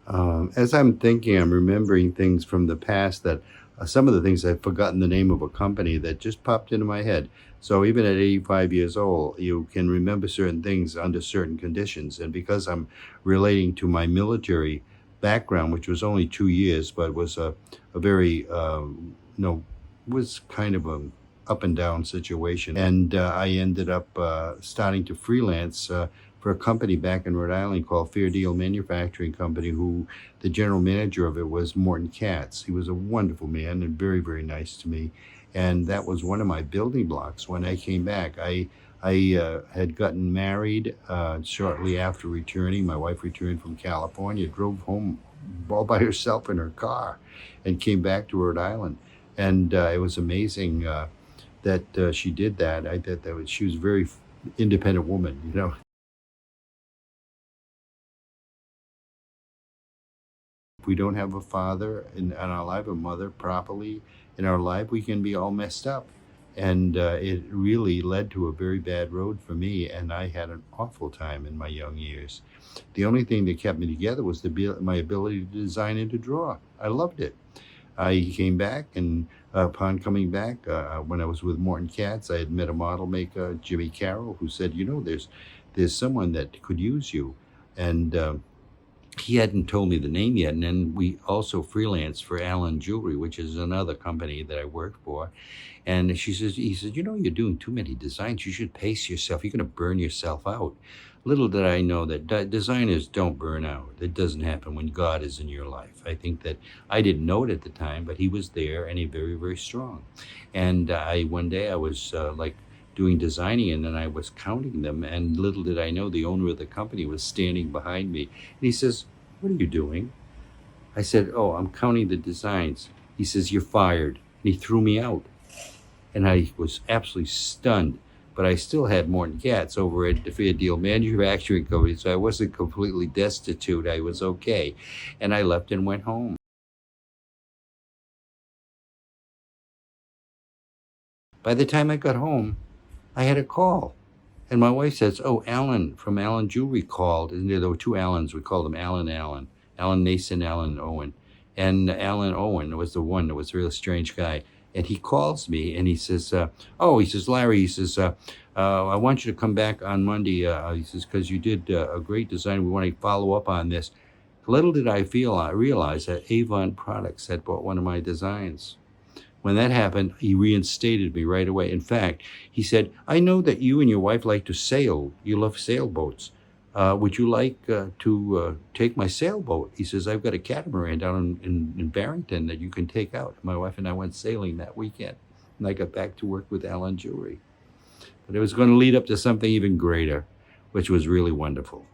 As I'm thinking, I'm remembering things from the past that some of the things I've forgotten the name of a company that just popped into my head. So even at 85 years old, you can remember certain things under certain conditions. And because I'm relating to my military background, which was only 2 years, but was a very, was kind of a up and down situation. And I ended up starting to freelance for a company back in Rhode Island called Fair Deal Manufacturing Company, who the general manager of it was Morton Katz. He was a wonderful man and very, very nice to me. And that was one of my building blocks when I came back. I had gotten married shortly after returning. My wife returned from California, drove home all by herself in her car, and came back to Rhode Island. And it was amazing that she did that. I thought that was, she was a very independent woman, you know. If we don't have a father in our life, a mother properly in our life, we can be all messed up. And it really led to a very bad road for me, and I had an awful time in my young years. The only thing that kept me together was my ability to design and to draw. I loved it. I came back, and upon coming back, when I was with Morton Katz, I had met a model maker, Jimmy Carroll, who said, "You know, there's someone that could use you," and he hadn't told me the name yet. And then we also freelanced for Allen Jewelry, which is another company that I worked for. And he says, you know, you're doing too many designs. You should pace yourself. You're going to burn yourself out. Little did I know that designers don't burn out. It doesn't happen when God is in your life. I think that I didn't know it at the time, but he was there and he very, very strong. And one day I was like doing designing, and then I was counting them. And little did I know the owner of the company was standing behind me. And he says, "What are you doing?" I said, "Oh, I'm counting the designs." He says, "You're fired." And he threw me out. And I was absolutely stunned. But I still had Morton Katz over at the Fair Deal Manufacturing Company, so I wasn't completely destitute. I was okay. And I left and went home. By the time I got home, I had a call. And my wife says, "Oh, Alan from Allen Jewelry called." And there were two Allens. We called them Alan Nason, Alan Owen. And Alan Owen was the one that was a real strange guy. And he calls me and he says, he says, "Larry," he says, "I want you to come back on Monday." He says, "Because you did a great design. We want to follow up on this." Little did I realize that Avon Products had bought one of my designs. When that happened, he reinstated me right away. In fact, he said, "I know that you and your wife like to sail. You love sailboats. Would you like to take my sailboat?" He says, "I've got a catamaran down in Barrington that you can take out." My wife and I went sailing that weekend, and I got back to work with Allen Jewelry. But it was going to lead up to something even greater, which was really wonderful.